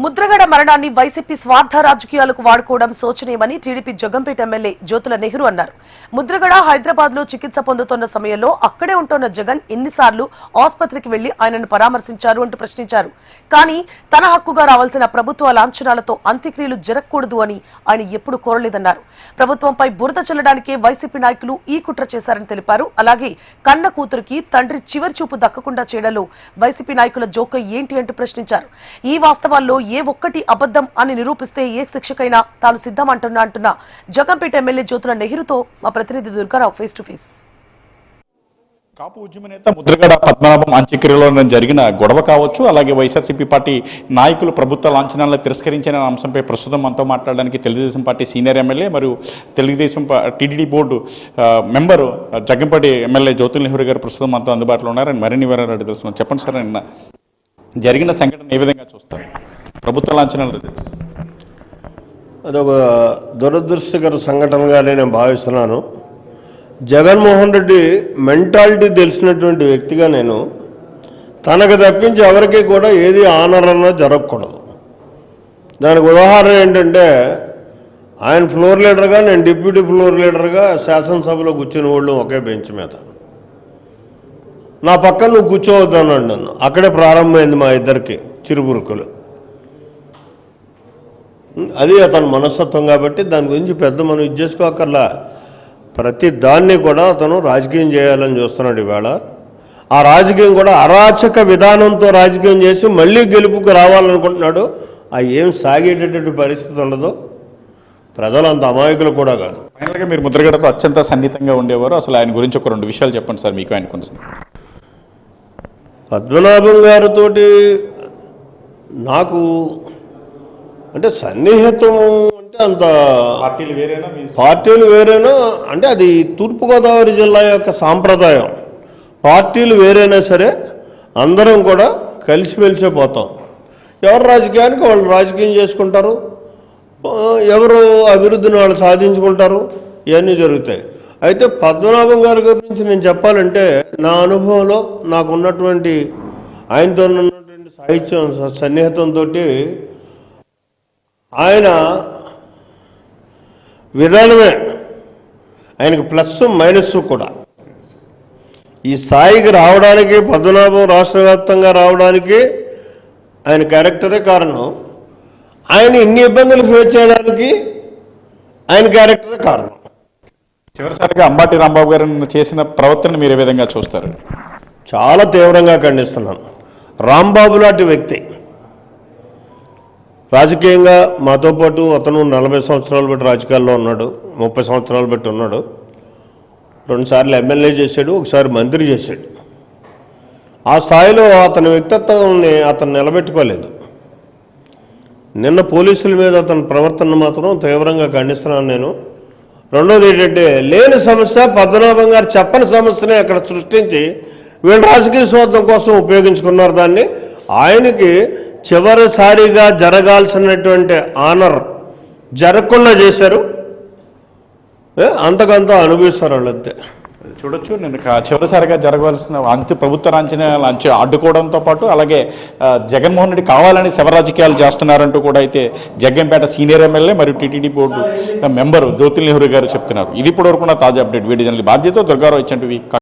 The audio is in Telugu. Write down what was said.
ముద్రగడ మరణాన్ని వైసీపీ స్వార్థ రాజకీయాలకు వాడుకోవడం శోచనీయమని టీడీపీ జగంపేట ఎమ్మెల్యే జ్యోతుల నెహ్రూ అన్నారు. ముద్రగడ హైదరాబాద్ లో చికిత్స పొందుతున్న సమయంలో అక్కడే ఉంటున్న జగన్ ఎన్నిసార్లు ఆసుపత్రికి వెళ్లి ఆయనను పరామర్శించారు అంటూ ప్రశ్నించారు. కానీ తన హక్కుగా రావాల్సిన ప్రభుత్వ లాంఛనాలతో అంత్యక్రియలు జరగకూడదు అని ఆయన ఎప్పుడు కోరలేదన్నారు. ప్రభుత్వంపై బురద చల్లడానికే వైసీపీ నాయకులు ఈ కుట్ర చేశారని తెలిపారు. అలాగే కన్న కూతురికి తండ్రి చివరి చూపు దక్కకుండా చేయడంలో వైసీపీ నాయకుల జోక్యం ఏంటి అంటూ ప్రశ్నించారు. ఈ వాస్తవాల్లో ఏ ఒక్కటి అబద్ధం అని నిరూపిస్తే ఏ శిక్షకైనా తాను సిద్ధం అంటున్న జగంపేట ఎమ్మెల్యే జ్యోతుల నెహ్రూతో మా ప్రతినిధి దుర్గారావు ఫేస్ టు ఫేస్. కాపు ఉద్యమ నేత ముద్రగడ పద్మనాభం అంత్యక్రియలో జరిగిన గొడవ కావచ్చు, అలాగే వైఎస్ఆర్సీపీ పార్టీ నాయకులు ప్రభుత్వ లాంఛనాలను తిరస్కరించిన అంశంపై ప్రస్తుతం మనతో మాట్లాడడానికి తెలుగుదేశం పార్టీ సీనియర్ ఎమ్మెల్యే మరియు Telugu Desam TDD board member Jaggampeta MLA Jyothula Nehru గారు ప్రస్తుతం మనతో అందుబాటులో ఉన్నారు. అండ్ మరిన్ని వివరాలు అడిగి తెలుసుకున్నాం. చెప్పండి సార్, నిన్న జరిగిన సంఘటన ఏ విధంగా చూస్తారు? ప్రభుత్వ లాంఛనాలు అదొక దురదృష్టకర సంఘటనగా నేను భావిస్తున్నాను. జగన్మోహన్ రెడ్డి మెంటాలిటీ తెలిసినటువంటి వ్యక్తిగా నేను తనకు తప్పించి ఎవరికి కూడా ఏది ఆనరన్నా జరగకూడదు. దానికి ఉదాహరణ ఏంటంటే, ఆయన ఫ్లోర్ లీడర్గా, నేను డిప్యూటీ ఫ్లోర్ లీడర్గా శాసనసభలో కూర్చుని వాళ్ళు ఒకే బెంచ్ మీద. నా పక్కన నువ్వు కూర్చోవద్దన్నాడు నన్ను. అక్కడే ప్రారంభమైంది మా ఇద్దరికి చిరుబురుకులు. అది అతని మనస్తత్వం కాబట్టి దాని గురించి పెద్ద మనం ఇది చేసుకోకర్లా. ప్రతి దాన్ని కూడా అతను రాజకీయం చేయాలని చూస్తున్నాడు. ఇవాళ ఆ రాజకీయం కూడా అరాచక విధానంతో రాజకీయం చేసి మళ్ళీ గెలుపుకు రావాలనుకుంటున్నాడు. ఆ ఏం సాగేటటువంటి పరిస్థితి ఉండదు. ప్రజలు అంత అమాయకులు కూడా కాదు. ఫైనల్గా మీరు ముద్రగడతో అత్యంత సన్నిహితంగా ఉండేవారు. అసలు ఆయన గురించి ఒక 2 విషయాలు చెప్పండి సార్, మీకు ఆయన కొంచెం. పద్మనాభం గారితో నాకు అంటే సన్నిహితం అంటే అంత పార్టీలు వేరేనా అంటే అది తూర్పుగోదావరి జిల్లా యొక్క సాంప్రదాయం. పార్టీలు వేరైనా సరే అందరం కూడా కలిసిమెలిసే పోతాం. ఎవరు రాజకీయానికి వాళ్ళు రాజకీయం చేసుకుంటారు, ఎవరు అభివృద్ధిని వాళ్ళు సాధించుకుంటారు, ఇవన్నీ జరుగుతాయి. అయితే పద్మనాభం గారి గురించి నేను చెప్పాలంటే, నా అనుభవంలో నాకున్నటువంటి ఆయనతో ఉన్నటువంటి సాహిత్యం సన్నిహితంతో ఆయన విధానమే ఆయనకు ప్లస్ మైనస్ కూడా. ఈ స్థాయికి రావడానికి, పద్మనాభం రాష్ట్ర వ్యాప్తంగా రావడానికి ఆయన క్యారెక్టరే కారణం. ఆయన ఇన్ని ఇబ్బందులు ఫేస్ చేయడానికి ఆయన క్యారెక్టరే కారణం. చివరిసారిగా అంబాటి రాంబాబు గారు చేసిన ప్రవర్తన మీరు ఏ విధంగా చూస్తారు? చాలా తీవ్రంగా ఖండిస్తున్నాను. రాంబాబు లాంటి వ్యక్తి రాజకీయంగా మాతో పాటు అతను 40 సంవత్సరాలు బట్టి రాజకీయాల్లో ఉన్నాడు, 30 సంవత్సరాలు బట్టి ఉన్నాడు. 2 సార్లు ఎమ్మెల్యే చేశాడు, ఒకసారి మంత్రి చేశాడు. ఆ స్థాయిలో అతని వ్యక్తిత్వాన్ని అతను నిలబెట్టుకోలేదు. నిన్న పోలీసుల మీద అతని ప్రవర్తన మాత్రం తీవ్రంగా ఖండిస్తున్నాను నేను. రెండోది ఏంటంటే, లేని సమస్య పద్మనాభం గారు చెప్పని సమస్యని అక్కడ సృష్టించి వీళ్ళు రాజకీయ స్వార్థం కోసం ఉపయోగించుకున్నారు. దాన్ని ఆయనకి చివరిసారిగా జరగాల్సినటువంటి ఆనర్ జరగకుండా చేశారు. అంతకంతా అనుభవిస్తారు వాళ్ళంతే. చూడొచ్చు, నేను చివరిసారిగా జరగవలసిన ప్రభుత్వ లాంఛనాలు అడ్డుకోవడంతో పాటు అలాగే జగన్మోహన్ రెడ్డి కావాలని శవ రాజకీయాలు చేస్తున్నారంటూ కూడా అయితే జగ్గంపేట సీనియర్ ఎమ్మెల్యే మరియు TTD board member Jyothula Nehru గారు చెప్తున్నారు. ఇది ఇప్పటివరకు తాజా అప్డేట్. వీడియో జర్నలిస్ట్ బాధ్యత దుర్గారావు, HNTV.